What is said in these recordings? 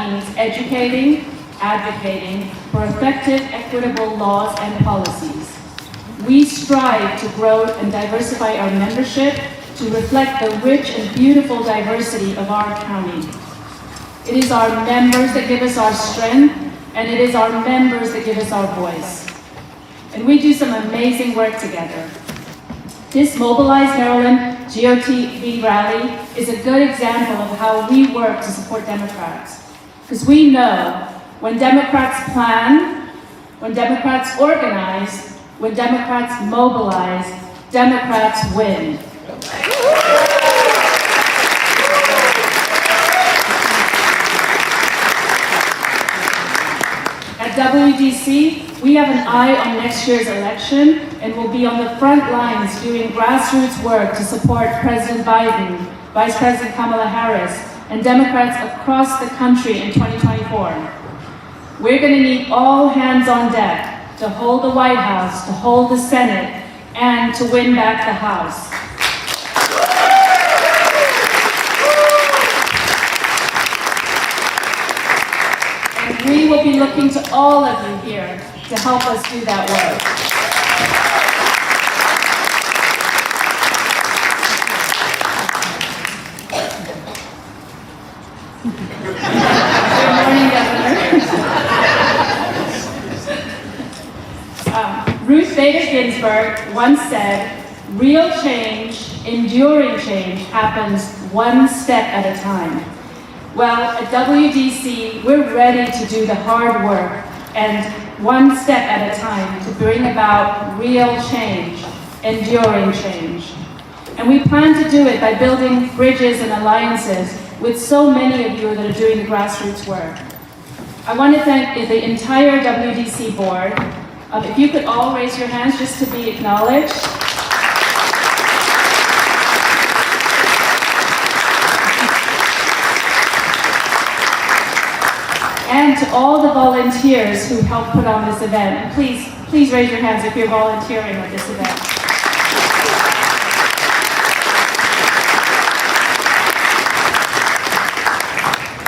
means educating, advocating for effective, equitable laws and policies. We strive to grow and diversify our membership to reflect the rich and beautiful diversity of our county. It is our members that give us our strength, and it is our members that give us our voice. And we do some amazing work together. This Mobilize Maryland GOTV rally is a good example of how we work to support Democrats. Because we know when Democrats plan, when Democrats organize, when Democrats mobilize, Democrats win. At WDC, we have an eye on next year's election and will be on the front lines doing grassroots work to support President Biden, Vice President Kamala Harris, and Democrats across the country in 2024. We're going to need all hands on deck to hold the White House, to hold the Senate, and to win back the House. And we will be looking to all of you here to help us do that work. Good morning, Governor. Ruth Bader Ginsburg once said, "Real change, enduring change happens one step at a time." Well, at WDC, we're ready to do the hard work and one step at a time to bring about real change, enduring change. And we plan to do it by building bridges and alliances with so many of you that are doing the grassroots work. I want to thank the entire WDC board. If you could all raise your hands just to be acknowledged. And to all the volunteers who helped put on this event. And please raise your hands if you're volunteering at this event.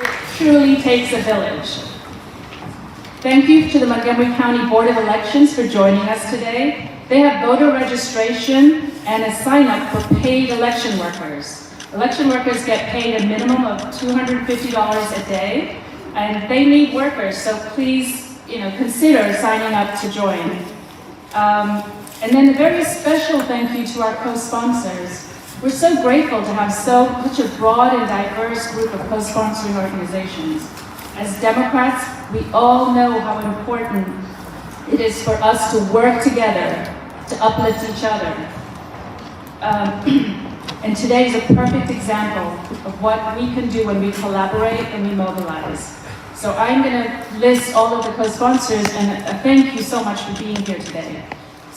It truly takes a village. Thank you to the Montgomery County Board of Elections for joining us today. They have voter registration and a sign-up for paid election workers. Election workers get paid a minimum of $250 a day, and they need workers, so please, consider signing up to join. And then a very special thank you to our co-sponsors. We're so grateful to have such a broad and diverse group of co-sponsoring organizations. As Democrats, we all know how important it is for us to work together to uplift each other. And today is a perfect example of what we can do when we collaborate and we mobilize. So I'm going to list all of the co-sponsors, and thank you so much for being here today.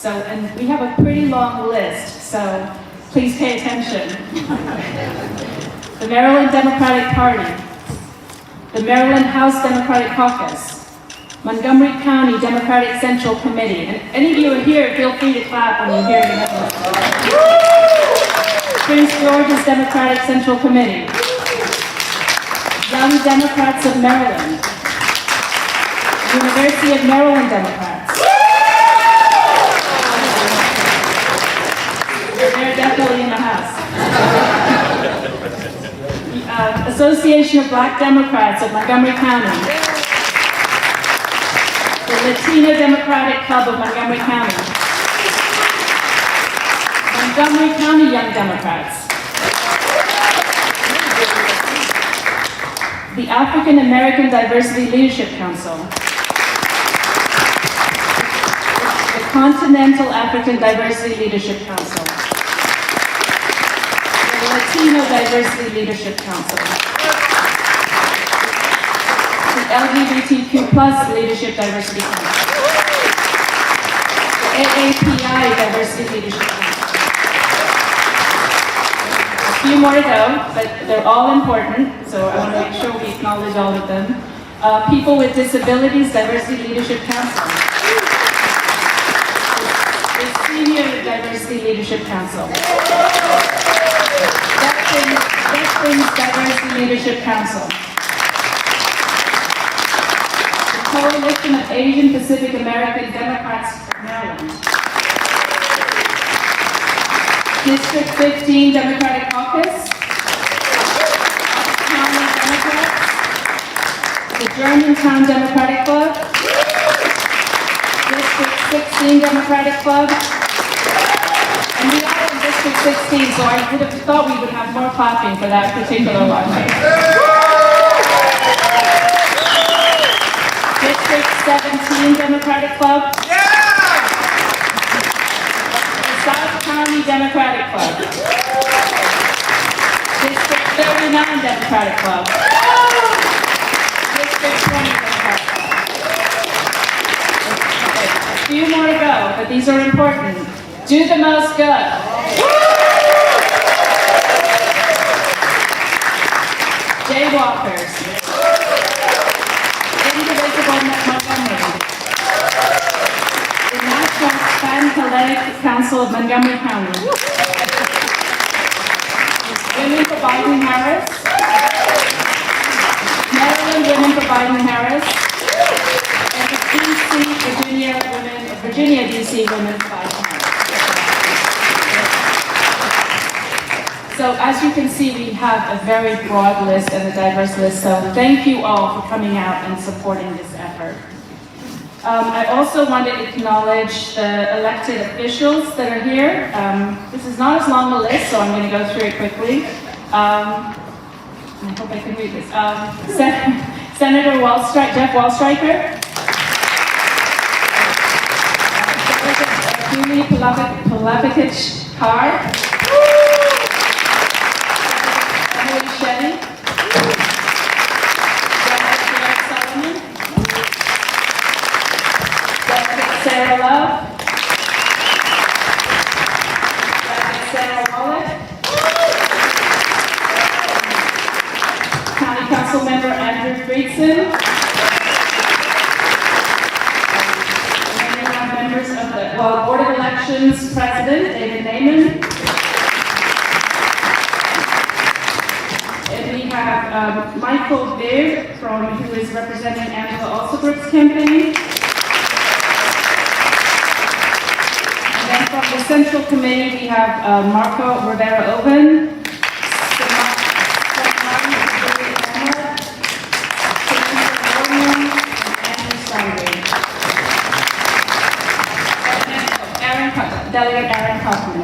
And we have a pretty long list, so please pay attention. The Maryland Democratic Party, the Maryland House Democratic Caucus, Montgomery County Democratic Central Committee. And any of you are here, feel free to clap when you hear your name. Prince George's Democratic Central Committee, Young Democrats of Maryland, University of Maryland Democrats. They're definitely in the house. Association of Black Democrats of Montgomery County, the Latino Democratic Club of Montgomery County, Montgomery County Young Democrats, the African American Diversity Leadership Council, the Continental African Diversity Leadership Council, the Latino Diversity Leadership Council, the LGBTQ+ Leadership Diversity Council, the AAPI Diversity Leadership Council. A few more to go, but they're all important, so I want to make sure we acknowledge all of them. People with Disabilities Diversity Leadership Council, the Senior Diversity Leadership Council, Veterans Diversity Leadership Council, Coalition of Asian Pacific American Democrats of Maryland. District 15 Democratic Caucus. County Democrats. The Germantown Democratic Club. District 16 Democratic Club. And we are in District 16, so I would have thought we would have more clapping for that particular one. District 17 Democratic Club. The South County Democratic Club. District 39 Democratic Club. District 20 Democratic Club. Okay, a few more to go, but these are important. Do the most good. Jaywalkers. Indivisible Montgomery. The National Fan-Athletic Council of Montgomery County. Women for Biden-Harris. Maryland Women for Biden-Harris. And the Virginia DC Women for Biden-Harris. So as you can see, we have a very broad list and a diverse list, so thank you all for coming out and supporting this effort. I also want to acknowledge the elected officials that are here. This is not as long a list, so I'm going to go through it quickly. I hope I can read this. Senator Jeff Wallstreicher. Julie Plavicic-Carr. Shetty, Delegate Solomon, Delegate Sarah Love, Delegate Sarah Wallet, County Council Member Andrew Friedson, and then we have members of the Board of Elections President David Naiman. Michael Beard, who is representing Angela Alsabrook's campaign. And then from the Central Committee, we have Marco Rivera-Oven, Delegate Aaron Kaufman.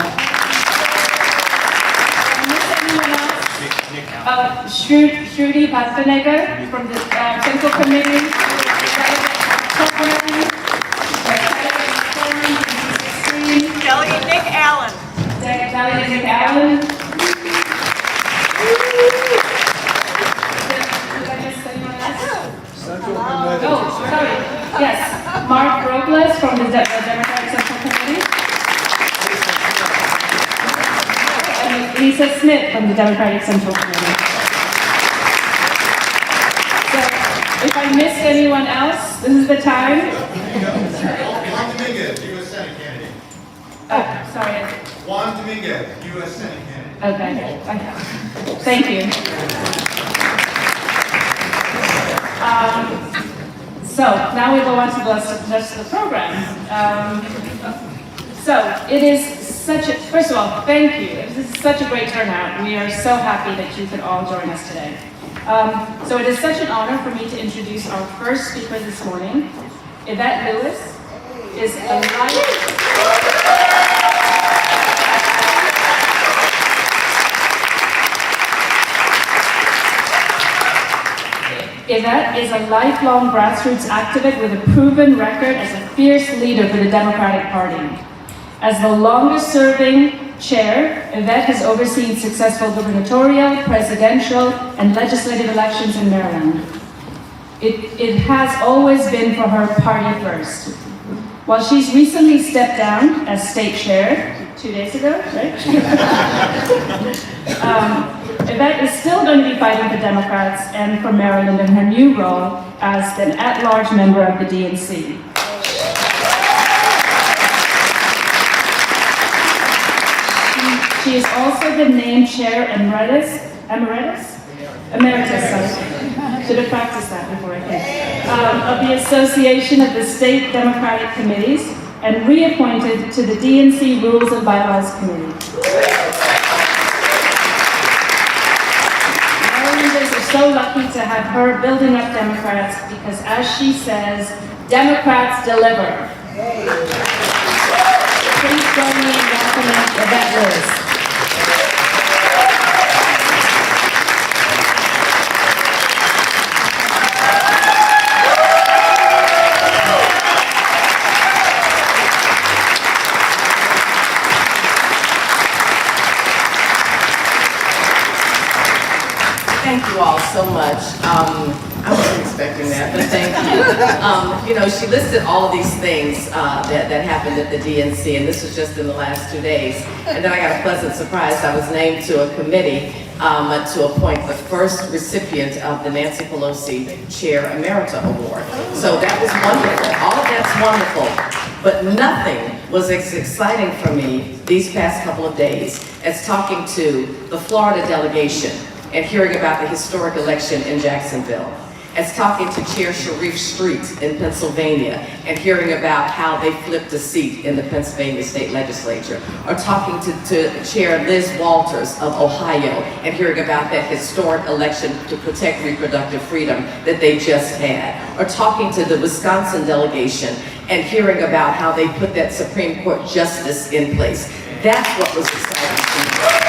Shruti Bhatnagar from the Central Committee, Delegate Nick Allen. Delegate Nick Allen. Did I miss anyone else? Oh, sorry. Yes, Mark Robles from the Democratic Central Committee. And Lisa Smith from the Democratic Central Committee. If I missed anyone else, this is the time. Juan Dominguez, U.S. Senate candidate. Oh, sorry. Juan Dominguez, U.S. Senate candidate. Okay. Thank you. So now we go on to the rest of the program. So it is first of all, thank you. This is such a great turnout. We are so happy that you could all join us today. So it is such an honor for me to introduce our first speaker this morning. Yvette Lewis is a Yvette is a lifelong grassroots activist with a proven record as a fierce leader for the Democratic Party. As the longest-serving chair, Yvette has overseen successful gubernatorial, presidential, and legislative elections in Maryland. It has always been for her party first. While she's recently stepped down as state chair, 2 days ago, right? Yvette is still going to be fighting for Democrats and for Maryland in her new role as an at-large member of the DNC. She is also the named chair emeritus, sorry. Should have practiced that before I came. of the Association of the State Democratic Committees and reappointed to the DNC Rules and Bylaws Committee. Marylanders are so lucky to have her building up Democrats because, as she says, Democrats deliver. Please join me in welcoming Yvette Lewis. Thank you all so much. I wasn't expecting that, but thank you. You know, she listed all of these things that happened at the DNC, and this was just in the last 2 days. And then I got a pleasant surprise. I was named to a committee to appoint the first recipient of the Nancy Pelosi Chair Emerita Award. So that was wonderful. All of that's wonderful. But nothing was as exciting for me these past couple of days as talking to the Florida delegation and hearing about the historic election in Jacksonville, as talking to Chair Sharif Street in Pennsylvania and hearing about how they flipped a seat in the Pennsylvania State Legislature, or talking to Chair Liz Walters of Ohio and hearing about that historic election to protect reproductive freedom that they just had, or talking to the Wisconsin delegation and hearing about how they put that Supreme Court justice in place. That's what was exciting to me.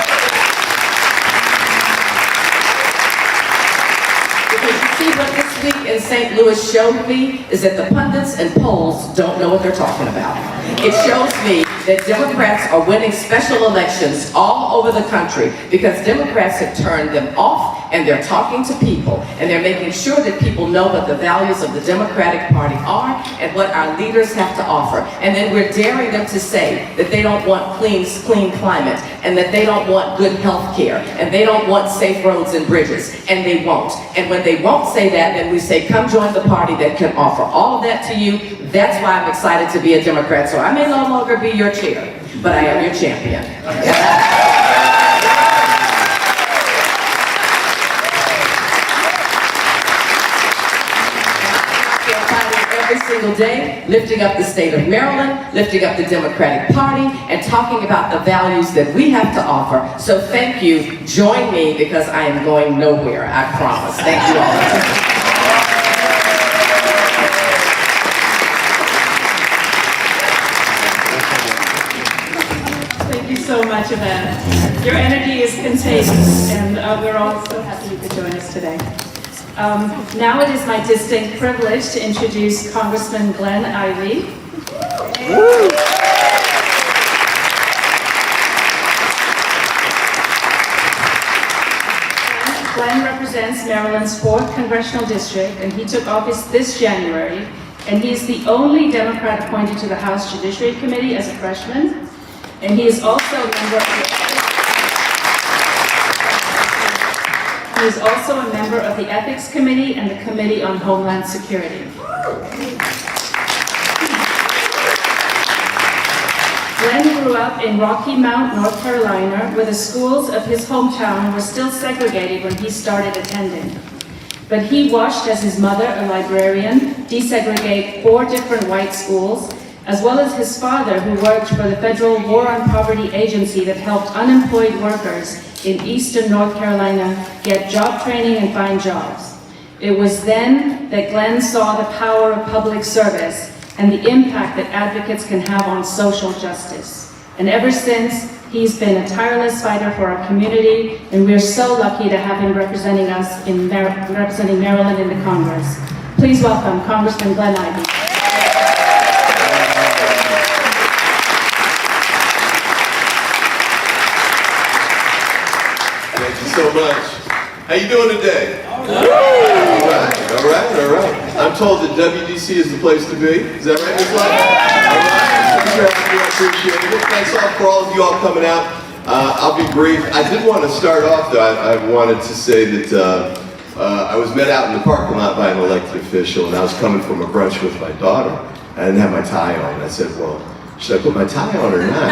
See, what this week in St. Louis showed me is that the pundits and polls don't know what they're talking about. It shows me that Democrats are winning special elections all over the country because Democrats have turned them off and they're talking to people and they're making sure that people know what the values of the Democratic Party are and what our leaders have to offer. And then we're daring them to say that they don't want clean climate and that they don't want good health care and they don't want safe roads and bridges, and they won't. And when they won't say that, then we say, come join the party that can offer all of that to you. That's why I'm excited to be a Democrat. So I may no longer be your chair, but I am your champion. Every single day, lifting up the state of Maryland, lifting up the Democratic Party, and talking about the values that we have to offer. So thank you. Join me because I am going nowhere, I promise. Thank you all. So much of that. Your energy is contagious, and we're all so happy you could join us today. Now it is my distinct privilege to introduce Congressman Glenn Ivey. Glenn represents Maryland's 4th Congressional District, and he took office this January, and he is the only Democrat appointed to the House Judiciary Committee as a freshman. And he is also a member of the Ethics Committee and the Committee on Homeland Security. Glenn grew up in Rocky Mount, North Carolina, where the schools of his hometown were still segregated when he started attending. But he watched as his mother, a librarian, desegregate 4 different white schools, as well as his father, who worked for the Federal War on Poverty agency that helped unemployed workers in eastern North Carolina get job training and find jobs. It was then that Glenn saw the power of public service and the impact that advocates can have on social justice. And ever since, he's been a tireless fighter for our community, and we're so lucky to have him representing us representing Maryland in the Congress. Please welcome Congressman Glenn Ivey. So much. How you doing today? All right. I'm told that WDC is the place to be. Is that right, Ms. Lott? All right. Thanks for having me. I appreciate it. Thanks for all of you all coming out. I'll be brief. I did want to start off, though. I wanted to say that I was met out in the parking lot by an elected official, and I was coming from a brunch with my daughter. I didn't have my tie on. I said, well, should I put my tie on or not?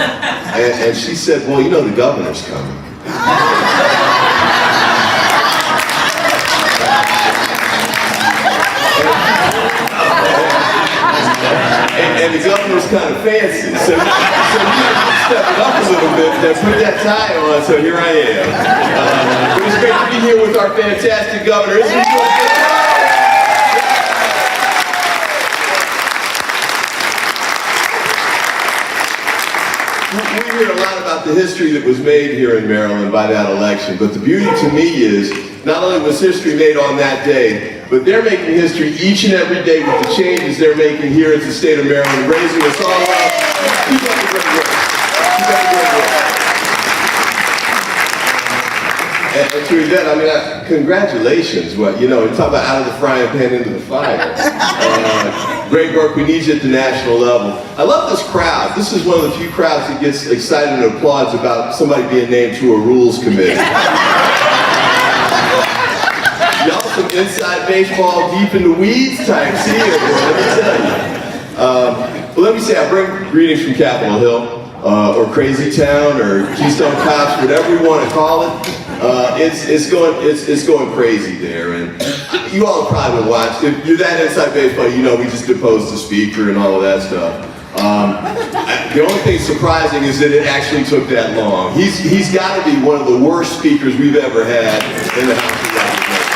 And she said, well, you know the governor's coming. kind of fancy. So you have to step it up a little bit and put that tie on, so here I am. But it's great to be here with our fantastic governor. Isn't it good? We hear a lot about the history that was made here in Maryland by that election, but the beauty to me is not only was history made on that day, but they're making history each and every day with the changes they're making here in the state of Maryland, raising us all up. Keep up the great work. Keep up the great work. And to Yvette, I mean, congratulations. Well, you know, talk about out of the frying pan into the fire. Great work. We need you at the national level. I love this crowd. This is one of the few crowds that gets excited and applauds about somebody being named to a rules committee. Y'all some inside baseball, deep in the weeds types here, let me tell you. But let me say, I bring greetings from Capitol Hill, or Crazy Town, or Keystone Cops, whatever we want to call it. It's going crazy there, and you all probably been watched. If you're that inside baseball, you know we just deposed the speaker and all of that stuff. The only thing surprising is that it actually took that long. He's got to be one of the worst speakers we've ever had in the House of Representatives.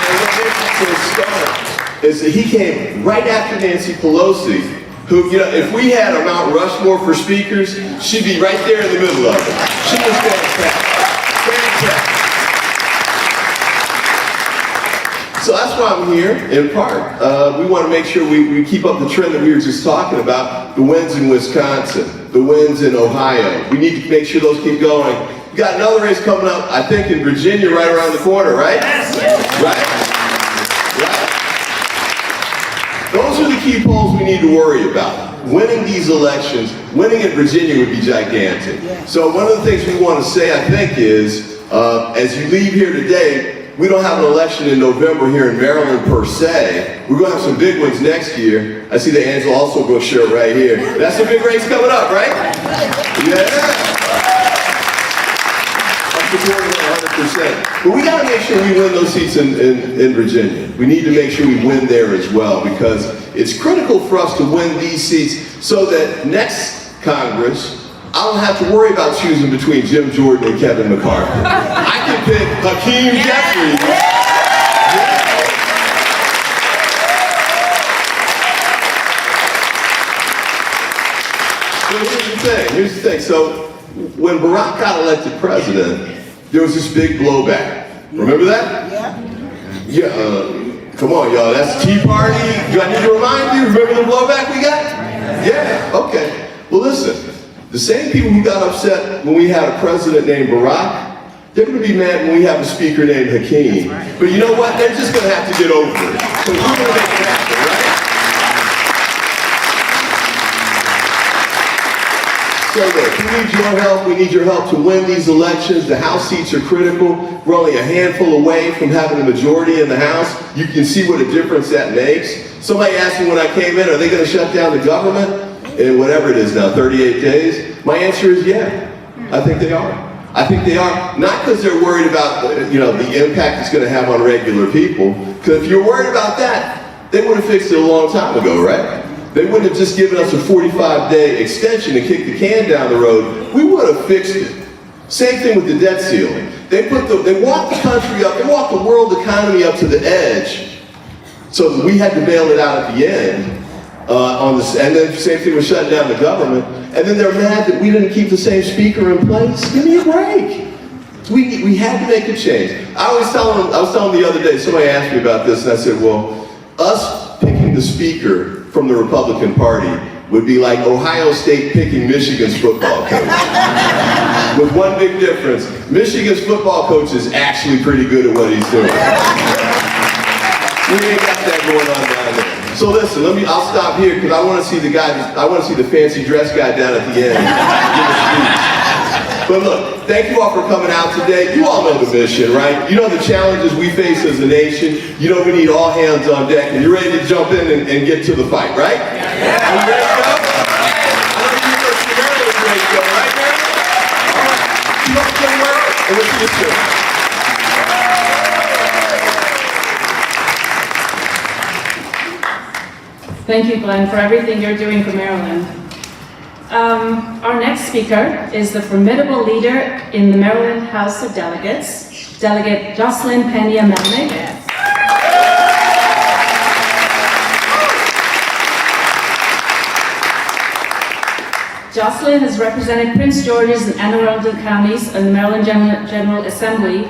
And what makes it so stunning is that he came right after Nancy Pelosi, who, you know, if we had a Mount Rushmore for speakers, she'd be right there in the middle of it. She was fantastic. Fantastic. So that's why I'm here, in part. We want to make sure we keep up the trend that we were just talking about, the wins in Wisconsin, the wins in Ohio. We need to make sure those keep going. We got another race coming up, I think, in Virginia right around the corner, right? Yes. Right. Those are the key polls we need to worry about. Winning these elections, winning in Virginia would be gigantic. So one of the things we want to say, I think, is as you leave here today, we don't have an election in November here in Maryland per se. We're going to have some big ones next year. I see the Angela also go shirt right here. That's a big race coming up, right? Yeah. I'm supporting it 100%. But we got to make sure we win those seats in Virginia. We need to make sure we win there as well, because it's critical for us to win these seats so that next Congress, I don't have to worry about choosing between Jim Jordan and Kevin McCarthy. I can pick Hakeem Jeffries. So here's the thing. So when Barack got elected president, there was this big blowback. Remember that? Yeah. Come on, y'all. That's Tea Party. Do I need to remind you? Remember the blowback we got? Yeah. Okay. Well, listen. The same people who got upset when we had a president named Barack, they're going to be mad when we have a speaker named Hakeem. But you know what? They're just going to have to get over it. So we're going to make it happen, right? So look, we need your help. We need your help to win these elections. The House seats are critical. We're only a handful away from having a majority in the House. You can see what a difference that makes. Somebody asked me when I came in, are they going to shut down the government in whatever it is now, 38 days? My answer is yeah. I think they are. I think they are. Not because they're worried about the impact it's going to have on regular people. Because if you're worried about that, they would have fixed it a long time ago, right? They wouldn't have just given us a 45-day extension and kicked the can down the road. We would have fixed it. Same thing with the debt ceiling. They walked the country up, they walked the world economy up to the edge, so that we had to bail it out at the end. And then same thing with shutting down the government. And then they're mad that we didn't keep the same speaker in place. Give me a break. We had to make a change. I was telling them the other day, somebody asked me about this, and I said, well, us picking the speaker from the Republican Party would be like Ohio State picking Michigan's football coach. With one big difference, Michigan's football coach is actually pretty good at what he's doing. We ain't got that going on down there. So listen, I'll stop here because I want to see the fancy dress guy down at the end give a speech. But look, thank you all for coming out today. You all know the mission, right? You know the challenges we face as a nation. You know we need all hands on deck, and you're ready to jump in and get to the fight, right? Yeah. Are you ready to go? I know you first Maryland is ready to go, right, Maryland? All right. Keep up the good work, and we'll see you soon. Thank you, Glenn, for everything you're doing for Maryland. Our next speaker is the formidable leader in the Maryland House of Delegates, Delegate Jocelyn Pena-Melnick. Jocelyn has represented Prince George's and Anne Arundel counties in the Maryland General Assembly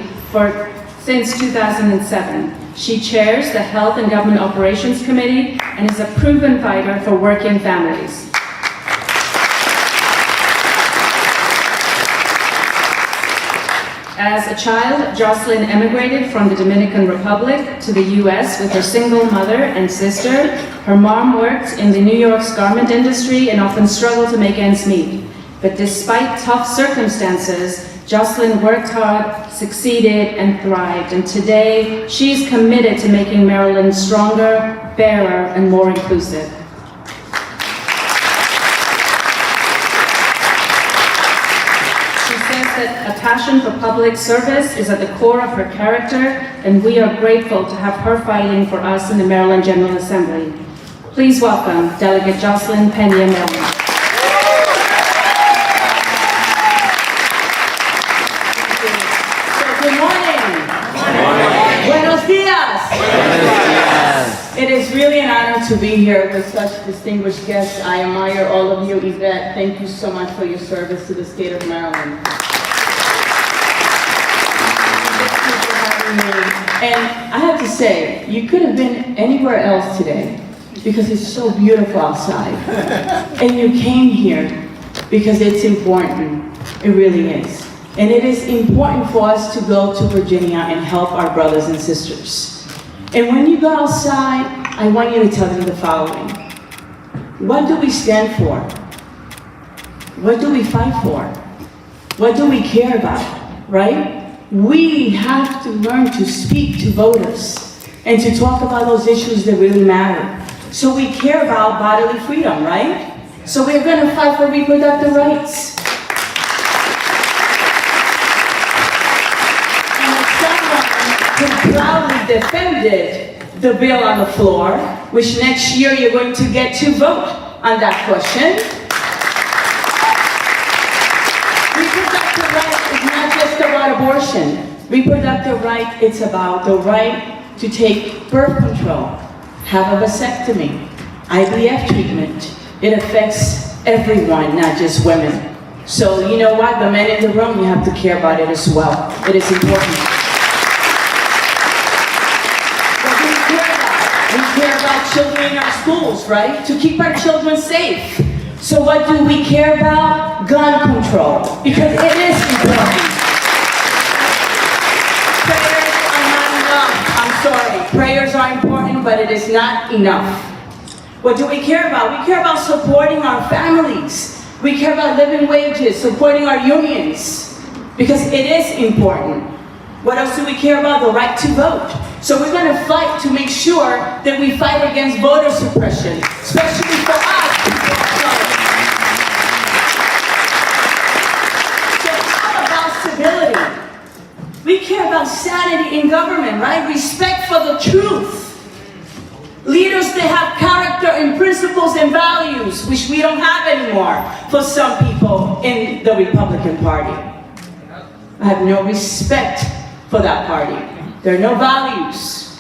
since 2007. She chairs the Health and Government Operations Committee and is a proven fighter for working families. As a child, Jocelyn emigrated from the Dominican Republic to the US with her single mother and sister. Her mom worked in the New York's garment industry and often struggled to make ends meet. But despite tough circumstances, Jocelyn worked hard, succeeded, and thrived. And today, she's committed to making Maryland stronger, fairer, and more inclusive. A passion for public service is at the core of her character, and we are grateful to have her fighting for us in the Maryland General Assembly. Please welcome Delegate Jocelyn Pena-Melnick. Good morning. Buenos dias. It is really an honor to be here with such distinguished guests. I admire all of you. Yvette, thank you so much for your service to the state of Maryland. And I have to say, you could have been anywhere else today because it's so beautiful outside. And you came here because it's important. It really is. And it is important for us to go to Virginia and help our brothers and sisters. And when you go outside, I want you to tell them the following. What do we stand for? What do we fight for? What do we care about, right? We have to learn to speak to voters and to talk about those issues that really matter. So we care about bodily freedom, right? So we're going to fight for reproductive rights. And as someone who proudly defended the bill on the floor, which next year you're going to get to vote on that question, reproductive rights is not just about abortion. Reproductive right, it's about the right to take birth control, have a vasectomy, IVF treatment. It affects everyone, not just women. So you know what, the men in the room, you have to care about it as well. It is important. What do we care about? We care about children in our schools, right? To keep our children safe. So what do we care about? Gun control, because it is important. Prayers are not enough. I'm sorry. Prayers are important, but it is not enough. What do we care about? We care about supporting our families. We care about living wages, supporting our unions, because it is important. What else do we care about? The right to vote. So we're going to fight to make sure that we fight against voter suppression, especially for us. We care about sanity in government, right? Respect for the truth. Leaders that have character and principles and values, which we don't have anymore for some people in the Republican Party. I have no respect for that party. There are no values.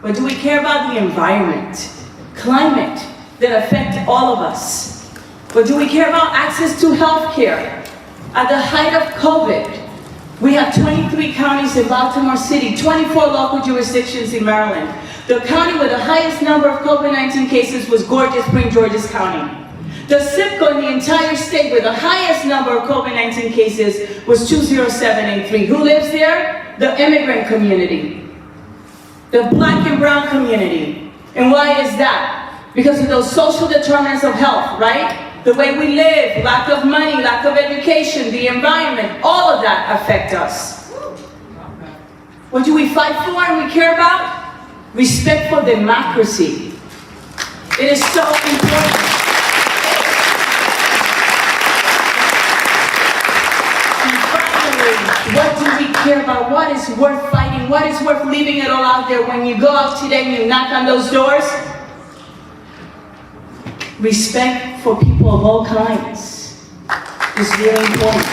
But do we care about the environment, climate that affect all of us? But do we care about access to health care? At the height of COVID, we have 23 counties in Baltimore City, 24 local jurisdictions in Maryland. The county with the highest number of COVID-19 cases was gorgeous Prince George's County. The zip code in the entire state with the highest number of COVID-19 cases was 20783. Who lives there? The immigrant community, the black and brown community. And why is that? Because of those social determinants of health, right? The way we live, lack of money, lack of education, the environment, all of that affect us. What do we fight for and we care about? Respect for democracy. It is so important. And finally, what do we care about? What is worth fighting? What is worth leaving it all out there when you go out today and you knock on those doors? respect for people of all kinds is really important.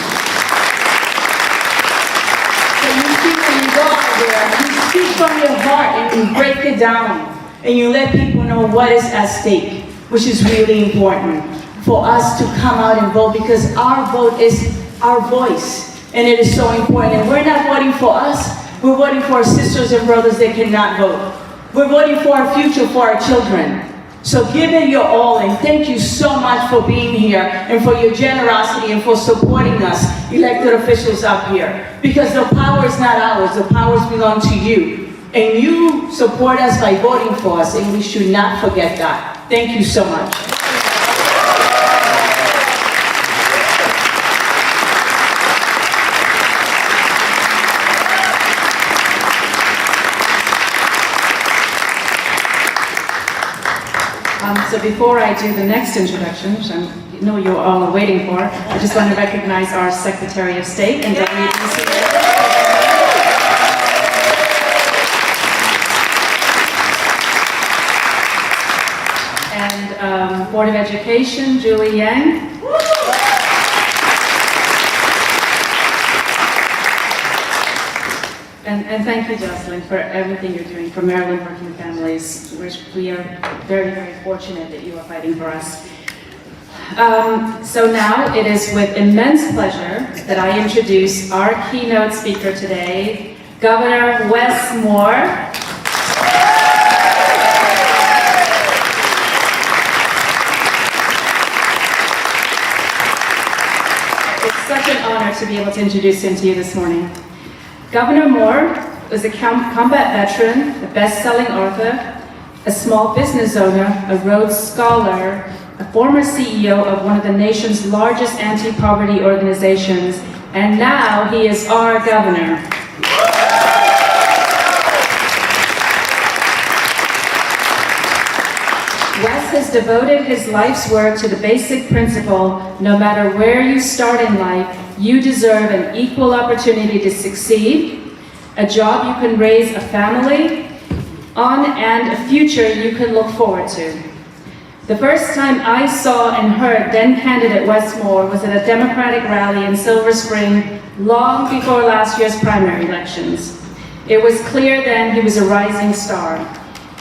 So you see when you go out there, you speak from your heart and you break it down and you let people know what is at stake, which is really important for us to come out and vote, because our vote is our voice and it is so important. And we're not voting for us, we're voting for our sisters and brothers that cannot vote. We're voting for our future, for our children. So give it your all, and thank you so much for being here and for your generosity and for supporting us, elected officials up here. Because the power is not ours, the powers belong to you. And you support us by voting for us, and we should not forget that. Thank you so much. So before I do the next introduction, which I know you all are waiting for, I just want to recognize our Secretary of State and WDC. And Board of Education, Julie Yang. And thank you, Jocelyn, for everything you're doing for Maryland working families. We are very, very fortunate that you are fighting for us. So now it is with immense pleasure that I introduce our keynote speaker today, Governor Wes Moore. It's such an honor to be able to introduce him to you this morning. Governor Moore was a combat veteran, a best-selling author, a small business owner, a Rhodes Scholar, a former CEO of one of the nation's largest anti-poverty organizations, and now he is our governor. Wes has devoted his life's work to the basic principle: no matter where you start in life, you deserve an equal opportunity to succeed, a job you can raise a family on, and a future you can look forward to. The first time I saw and heard then candidate Wes Moore was at a Democratic rally in Silver Spring long before last year's primary elections. It was clear then he was a rising star.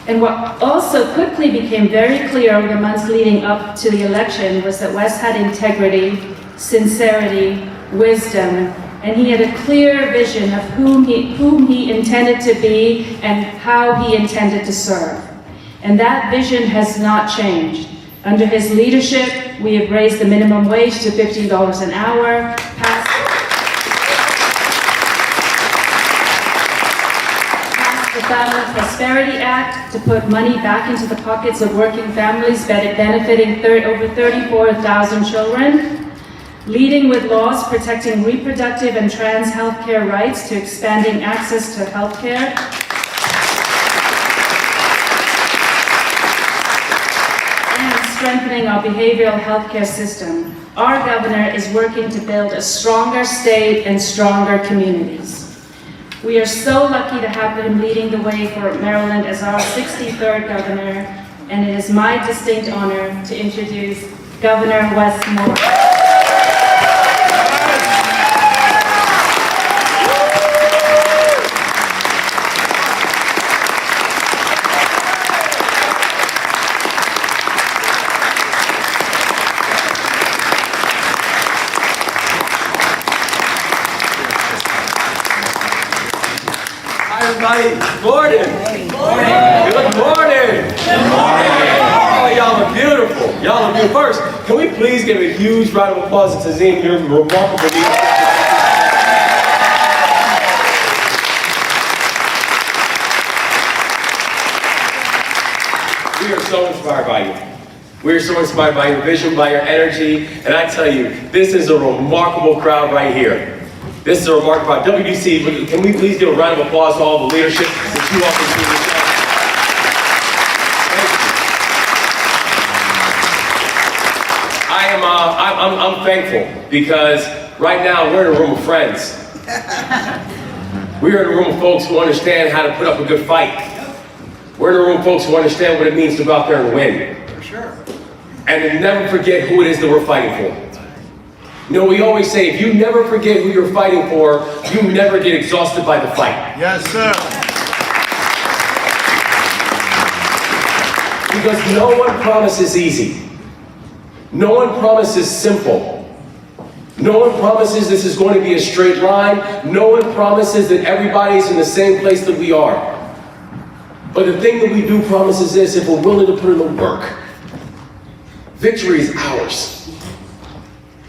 And what also quickly became very clear over the months leading up to the election was that Wes had integrity, sincerity, wisdom, and he had a clear vision of whom he intended to be and how he intended to serve. And that vision has not changed. Under his leadership, we have raised the minimum wage to $15 an hour, passed the Family Prosperity Act to put money back into the pockets of working families, benefiting over 34,000 children, leading with laws protecting reproductive and trans healthcare rights to expanding access to healthcare, and strengthening our behavioral healthcare system. Our governor is working to build a stronger state and stronger communities. We are so lucky to have him leading the way for Maryland as our 63rd governor, and it is my distinct honor to introduce Governor Wes Moore. Everybody, good morning. Good morning. Oh, y'all are beautiful. Y'all are beautiful. First, can we please give a huge round of applause to Tazim, your remarkable leadership. We are so inspired by you. We are so inspired by your vision, by your energy, and I tell you, this is a remarkable crowd right here. This is a remarkable crowd. WDC, can we please give a round of applause to all the leadership that you all continue to show? I'm thankful because right now we're in a room of friends. We're in a room of folks who understand how to put up a good fight. We're in a room of folks who understand what it means to go out there and win. For sure. and to never forget who it is that we're fighting for. You know, we always say, if you never forget who you're fighting for, you never get exhausted by the fight. Yes, sir. Because no one promises easy. No one promises simple. No one promises this is going to be a straight line. No one promises that everybody's in the same place that we are. But the thing that we do promise is this: if we're willing to put in the work, victory is ours.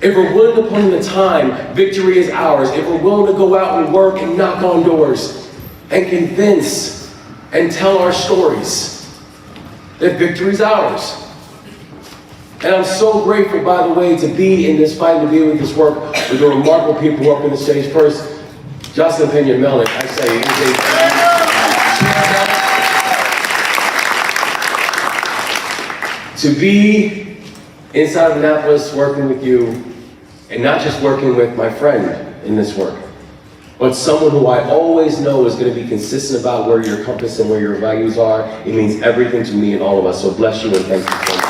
If we're willing to put in the time, victory is ours. If we're willing to go out and work and knock on doors and convince and tell our stories, that victory is ours. And I'm so grateful, by the way, to be in this fight, to be with this work, with the remarkable people who are up on the stage. First, Justin Pena-Melnick, I say, is to be inside of Annapolis working with you, and not just working with my friend in this work, but someone who I always know is going to be consistent about where your compass and where your values are. It means everything to me and all of us. So bless you and thank you so much.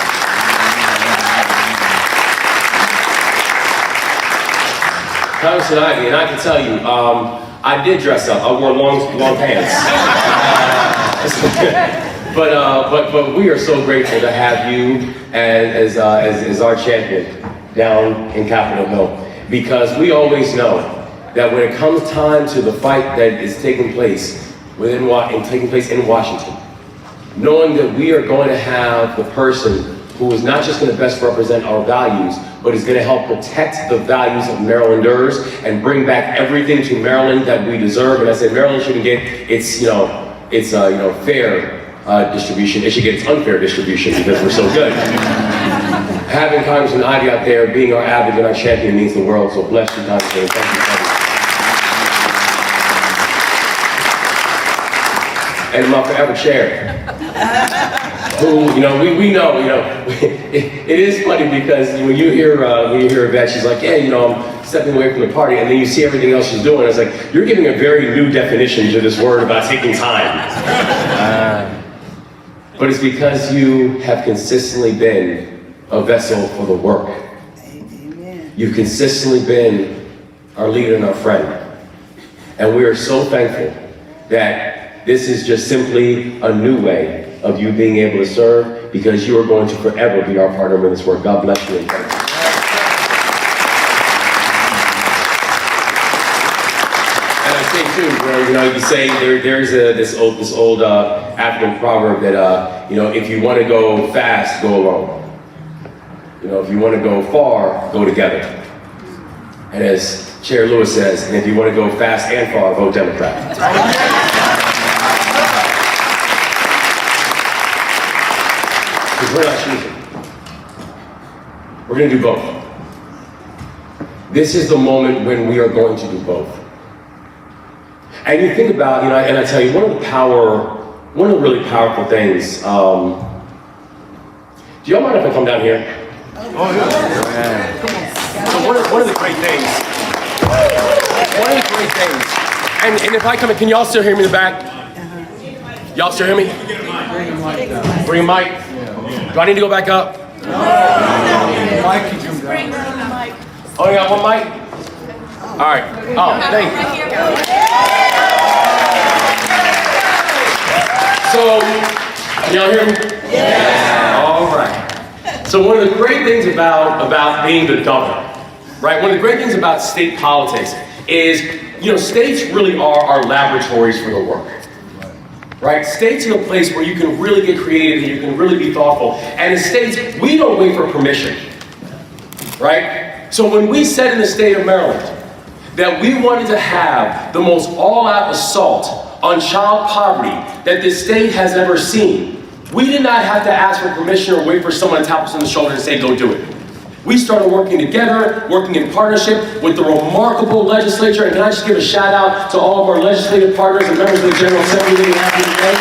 Congressman Ivey, and I can tell you, I did dress up. I wore long pants. But we are so grateful to have you as our champion down in Capitol Hill, because we always know that when it comes time to the fight that is taking place in Washington, knowing that we are going to have the person who is not just going to best represent our values, but is going to help protect the values of Marylanders and bring back everything to Maryland that we deserve. And I said Maryland shouldn't get its fair distribution. It should get its unfair distribution because we're so good. Having Congressman Ivey out there being our advocate and our champion means the world. So bless you, Congressman. Thank you. And my forever chair, who, we know, it is funny because when you hear Yvette, she's like, yeah, I'm stepping away from the party, and then you see everything else she's doing. It's like, you're giving a very new definition to this word about taking time. But it's because you have consistently been a vessel for the work. Amen. You've consistently been our leader and our friend. And we are so thankful that this is just simply a new way of you being able to serve, because you are going to forever be our partner in this work. God bless you and thank you. And I say too, where you say there's this old African proverb that if you want to go fast, go alone. If you want to go far, go together. And as Chair Lewis says, and if you want to go fast and far, vote Democrat. Because we're not choosing. We're going to do both. This is the moment when we are going to do both. And you think about, and I tell you, one of the really powerful things, do y'all mind if I come down here? Oh, yeah. So one of the great things, and if I come in, can y'all still hear me in the back? Y'all still hear me? Bring a mic. Do I need to go back up? No. Mike, you can bring the mic. Oh, you got one mic? All right. Oh, thank you. So, can y'all hear me? Yeah. All right. So one of the great things about being the governor, right? One of the great things about state politics is, states really are our laboratories for the work. Right? States are a place where you can really get creative and you can really be thoughtful. And in states, we don't wait for permission. Right? So when we said in the state of Maryland that we wanted to have the most all-out assault on child poverty that this state has ever seen, we did not have to ask for permission or wait for someone to tap us on the shoulder and say, go do it. We started working together, working in partnership with the remarkable legislature. And can I just give a shout out to all of our legislative partners and members of the General Assembly that we have here today.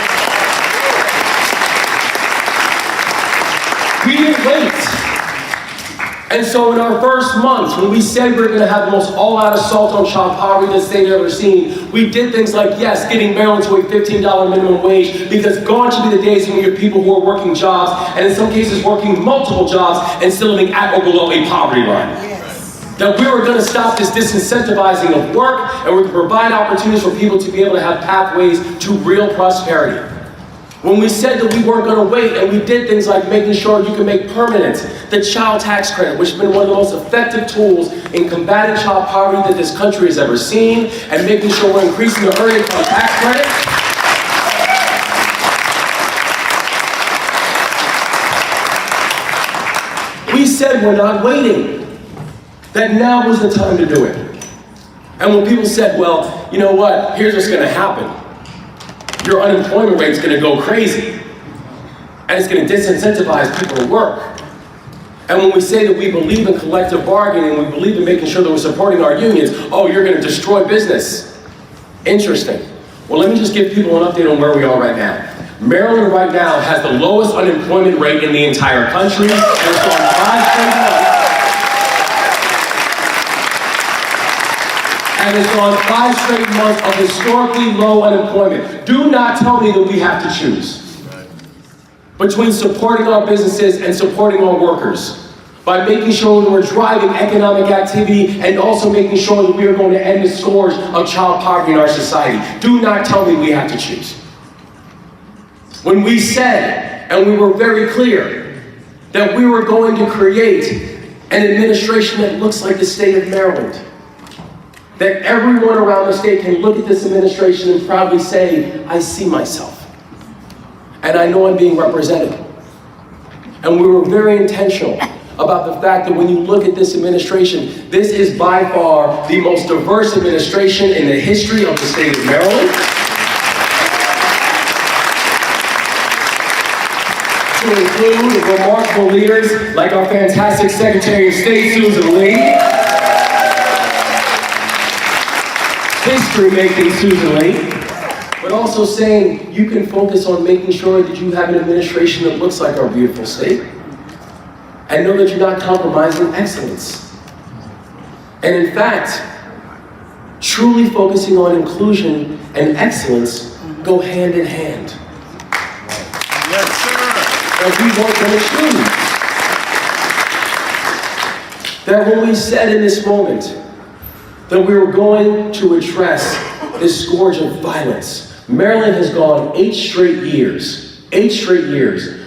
We didn't wait. And so in our first months, when we said we were going to have the most all-out assault on child poverty the state had ever seen, we did things like, yes, getting Maryland to a $15 minimum wage, because gone should be the days when you have people who are working jobs, and in some cases working multiple jobs, and still living at or below a poverty line. That we were going to stop this disincentivizing of work, and we're going to provide opportunities for people to be able to have pathways to real prosperity. When we said that we weren't going to wait, and we did things like making sure you can make permanent the child tax credit, which has been one of the most effective tools in combating child poverty that this country has ever seen, and making sure we're increasing the earned income tax credit. We said we're not waiting, that now was the time to do it. And when people said, well, you know what, here's what's going to happen. Your unemployment rate's going to go crazy, and it's going to disincentivize people to work. And when we say that we believe in collective bargaining, and we believe in making sure that we're supporting our unions, oh, you're going to destroy business. Interesting. Well, let me just give people an update on where we are right now. Maryland right now has the lowest unemployment rate in the entire country, and it's on 5 straight months. And it's on 5 straight months of historically low unemployment. Do not tell me that we have to choose between supporting our businesses and supporting our workers by making sure that we're driving economic activity and also making sure that we are going to end the scourge of child poverty in our society. Do not tell me we have to choose. When we said, and we were very clear, that we were going to create an administration that looks like the state of Maryland, that everyone around the state can look at this administration and proudly say, I see myself. And I know I'm being represented. And we were very intentional about the fact that when you look at this administration, this is by far the most diverse administration in the history of the state of Maryland. To include remarkable leaders like our fantastic Secretary of State, Susan Lee, history-making Susan Lee, but also saying you can focus on making sure that you have an administration that looks like our beautiful state, and know that you're not compromising excellence. And in fact, truly focusing on inclusion and excellence go hand in hand. Yes, sir. And we weren't going to choose. That when we said in this moment that we were going to address this scourge of violence, Maryland has gone 8 straight years,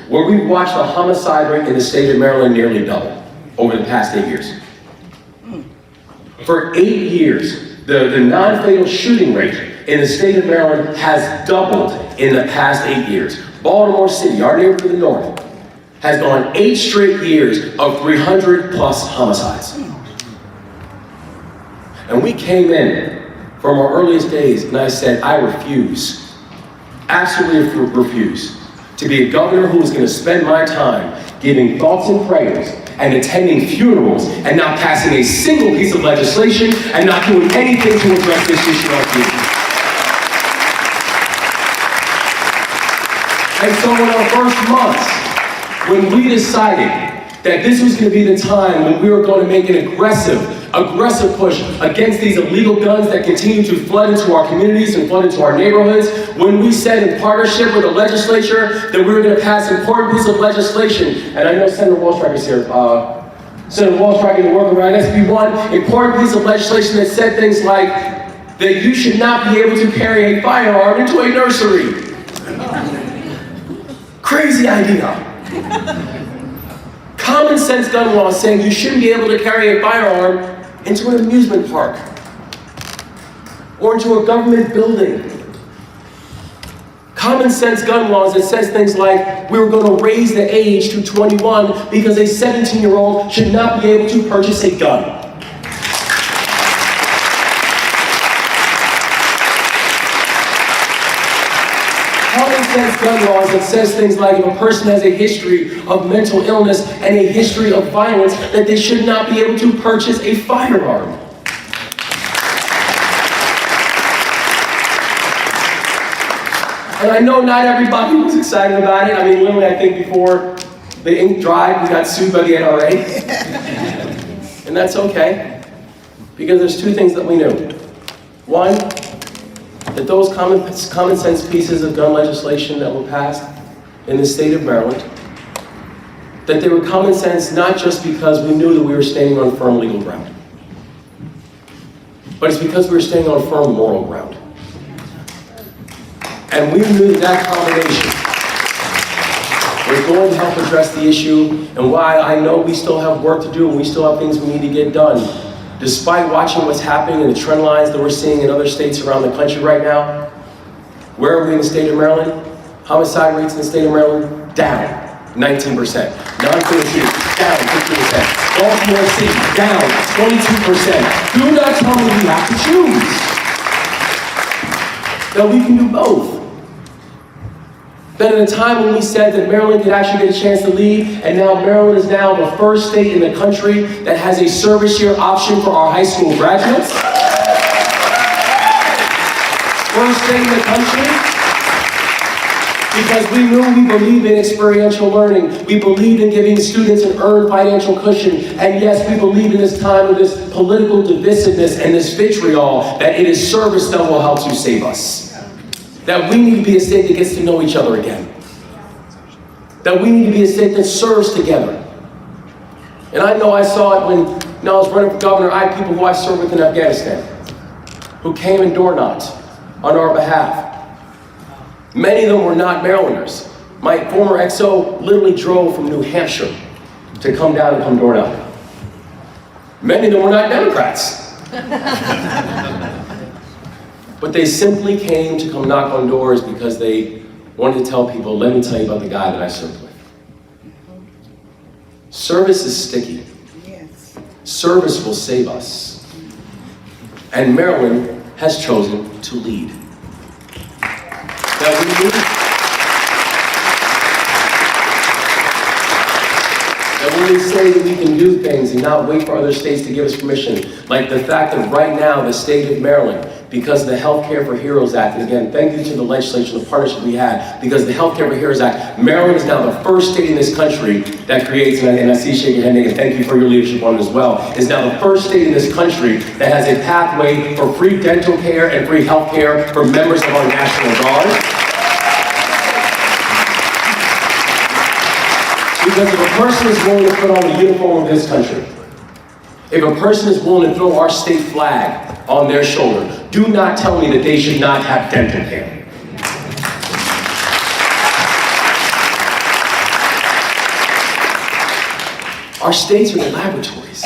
where we've watched the homicide rate in the state of Maryland nearly double over the past 8 years. For 8 years, the non-fatal shooting rate in the state of Maryland has doubled in the past 8 years. Baltimore City, our neighbor to the north, has gone 8 straight years of 300 plus homicides. And we came in from our earliest days, and I said, I refuse, absolutely refuse, to be a governor who is going to spend my time giving thoughts and prayers and attending funerals and not passing a single piece of legislation and not doing anything to address this issue on TV. And so in our first months, when we decided that this was going to be the time when we were going to make an aggressive push against these illegal guns that continue to flood into our communities and flood into our neighborhoods, when we said in partnership with the legislature that we were going to pass important piece of legislation, and I know Senator Wallstrike is here, Senator Wallstrike and the work around SB 1, important piece of legislation that said things like that you should not be able to carry a firearm into a nursery. Crazy idea. Common sense gun law saying you shouldn't be able to carry a firearm into an amusement park or into a government building. Common sense gun laws that says things like we were going to raise the age to 21 because a 17-year-old should not be able to purchase a gun. Common sense gun laws that says things like if a person has a history of mental illness and a history of violence, that they should not be able to purchase a firearm. And I know not everybody was excited about it. I mean, literally, I think before the ink dried, we got sued by the NRA. And that's okay, because there's two things that we knew. One, that those common sense pieces of gun legislation that were passed in the state of Maryland, that they were common sense not just because we knew that we were standing on firm legal ground, but it's because we were standing on firm moral ground. And we knew that combination was going to help address the issue, and why I know we still have work to do and we still have things we need to get done. Despite watching what's happening and the trend lines that we're seeing in other states around the country right now, where are we in the state of Maryland? Homicide rates in the state of Maryland, down 19%. Non-fatal shootings, down 15%. Baltimore City, down 22%. Do not tell me we have to choose. That we can do both. That at a time when we said that Maryland could actually get a chance to lead, and now Maryland is now the first state in the country that has a service year option for our high school graduates. First state in the country. Because we knew we believed in experiential learning. We believed in giving students an earned financial cushion. And yes, we believe in this time of this political divisiveness and this vitriol, that it is service that will help to save us. That we need to be a state that gets to know each other again. That we need to be a state that serves together. And I know I saw it when I was running for governor. I had people who I served with in Afghanistan who came and door knocked on our behalf. Many of them were not Marylanders. My former XO literally drove from New Hampshire to come down and come door knocking. Many of them were not Democrats. But they simply came to come knock on doors because they wanted to tell people, let me tell you about the guy that I served with. Service is sticky. Yes. Service will save us. And Maryland has chosen to lead. That when we say that we can do things and not wait for other states to give us permission, like the fact that right now the state of Maryland, because of the Healthcare for Heroes Act, and again, thank you to the legislation, the partnership we had, because of the Healthcare for Heroes Act, Maryland is now the first state in this country that creates, and I see you shaking your head, Nick, and thank you for your leadership on it as well, is now the first state in this country that has a pathway for free dental care and free health care for members of our National Guard. Because if a person is willing to put on the uniform of this country, if a person is willing to throw our state flag on their shoulder, do not tell me that they should not have dental care. Our states are the laboratories.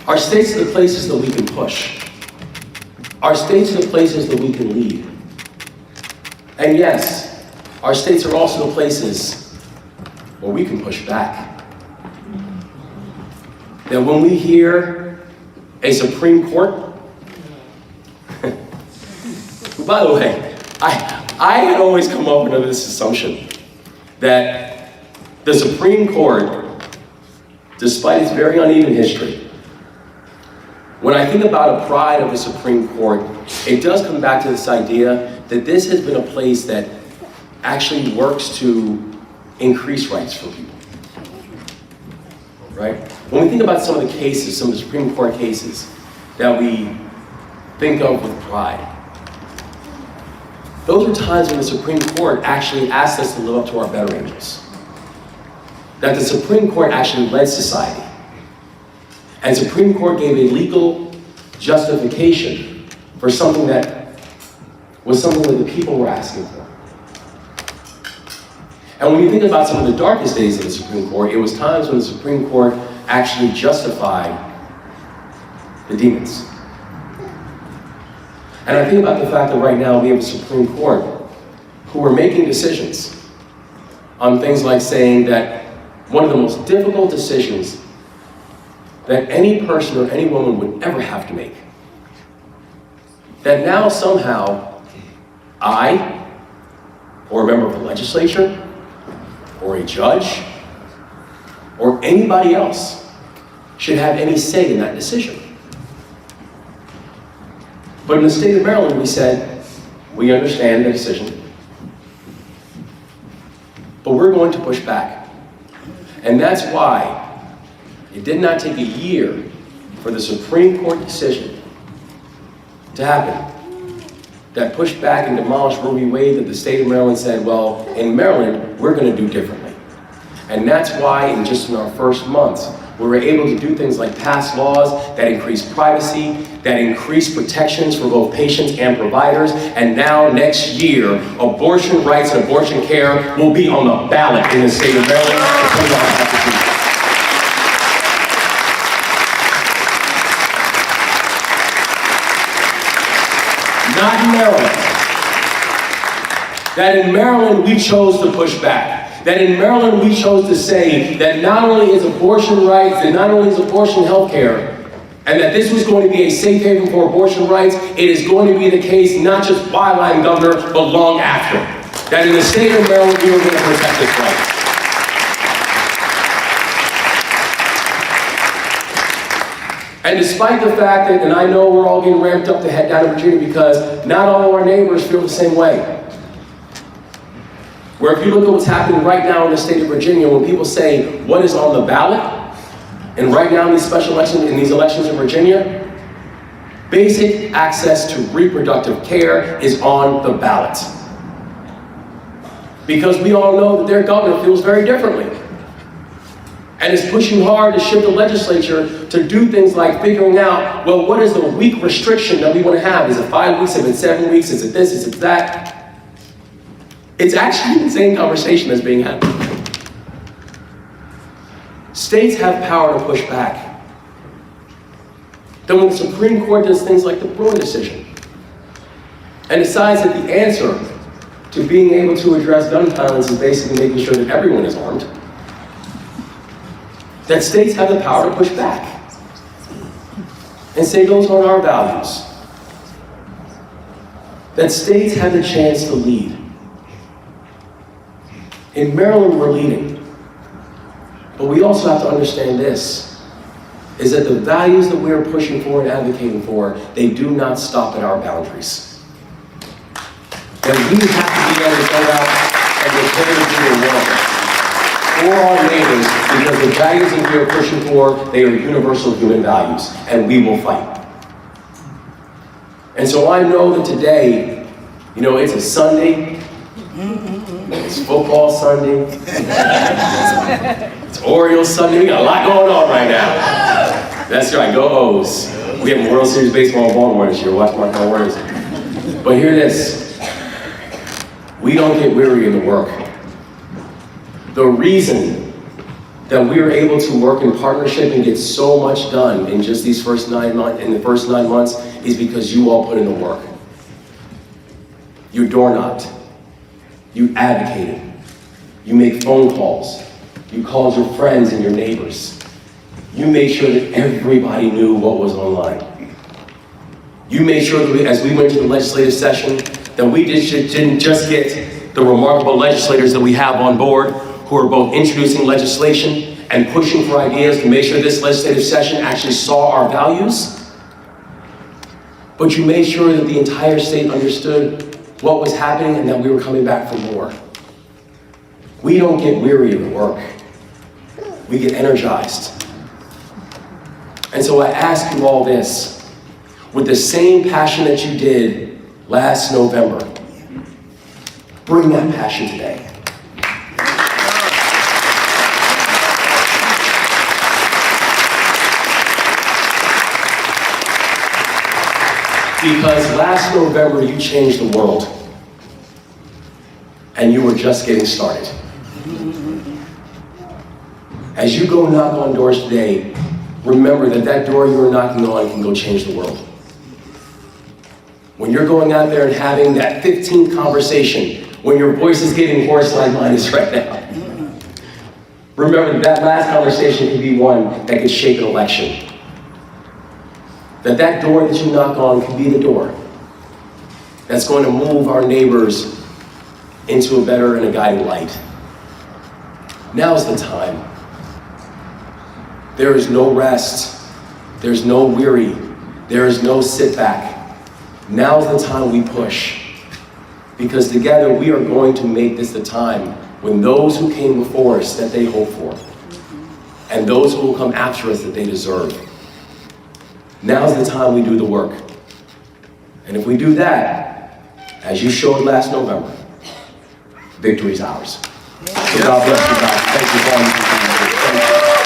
Our states are the places that we can push. Our states are the places that we can lead. And yes, our states are also the places where we can push back. That when we hear a Supreme Court, by the way, I had always come up with this assumption that the Supreme Court, despite its very uneven history, when I think about a pride of the Supreme Court, it does come back to this idea that this has been a place that actually works to increase rights for people, right? When we think about some of the cases, some of the Supreme Court cases that we think of with pride, those are times when the Supreme Court actually asked us to live up to our better angels. That the Supreme Court actually led society. And Supreme Court gave a legal justification for something that was something that the people were asking for. And when you think about some of the darkest days of the Supreme Court, it was times when the Supreme Court actually justified the demons. And I think about the fact that right now we have a Supreme Court who are making decisions on things like saying that one of the most difficult decisions that any person or any woman would ever have to make, that now somehow I, or a member of the legislature, or a judge, or anybody else should have any say in that decision. But in the state of Maryland, we said, we understand the decision, but we're going to push back. And that's why It did not take a year for the Supreme Court decision to happen that pushed back and demolished Roe v. Wade, that the state of Maryland said, well, in Maryland, we're going to do differently. And that's why in our first months, we were able to do things like pass laws that increase privacy, that increase protections for both patients and providers, and now next year, abortion rights and abortion care will be on the ballot in the state of Maryland. Not in Maryland. That in Maryland we chose to push back. That in Maryland we chose to say that not only is abortion rights and not only is abortion health care, and that this was going to be a safe haven for abortion rights, it is going to be the case not just while I'm governor, but long after. That in the state of Maryland we are going to protect this right. And despite the fact that, and I know we're all getting ramped up to head down to Virginia because not all of our neighbors feel the same way. Where if you look at what's happening right now in the state of Virginia, when people say, what is on the ballot? And right now in these special elections, in these elections in Virginia, basic access to reproductive care is on the ballot. Because we all know that their governor feels very differently. And is pushing hard to shift the legislature to do things like figuring out, well, what is the week restriction that we want to have? Is it 5 weeks? Is it 7 weeks? Is it this? Is it that? It's actually the same conversation that's being had. States have power to push back. Then when the Supreme Court does things like the Roe decision and decides that the answer to being able to address gun violence is basically making sure that everyone is armed, that states have the power to push back and say those aren't our values. That states have the chance to lead. In Maryland, we're leading. But we also have to understand this, is that the values that we're pushing for and advocating for, they do not stop at our boundaries. That we have to be able to go out and declare to the world for our neighbors, because the values that we are pushing for, they are universal human values, and we will fight. And so I know that today, it's a Sunday, it's football Sunday, it's Orioles Sunday, we got a lot going on right now. That's right, go O's. We have World Series baseball in Baltimore this year, watch my words. But hear this, we don't get weary in the work. The reason that we are able to work in partnership and get so much done in just these first 9 months, is because you all put in the work. You door knocked. You advocated. You make phone calls. You called your friends and your neighbors. You made sure that everybody knew what was online. You made sure that as we went to the legislative session, that we didn't just get the remarkable legislators that we have on board, who are both introducing legislation and pushing for ideas to make sure this legislative session actually saw our values, but you made sure that the entire state understood what was happening and that we were coming back for more. We don't get weary of the work. We get energized. And so I ask you all this, with the same passion that you did last November, bring that passion today. Because last November you changed the world, and you were just getting started. As you go knock on doors today, remember that that door you are knocking on can go change the world. When you're going out there and having that 15th conversation, when your voice is getting hoarse like mine is right now, remember that last conversation could be one that could shape an election. That door that you knock on can be the door that's going to move our neighbors into a better and a guiding light. Now's the time. There is no rest. There's no weary. There is no sit back. Now's the time we push. Because together we are going to make this the time when those who came before us that they hope for. and those who will come after us that they deserve. Now's the time we do the work. And if we do that, as you showed last November, victory is ours. So God bless you guys. Thank you for all you do. Thank you.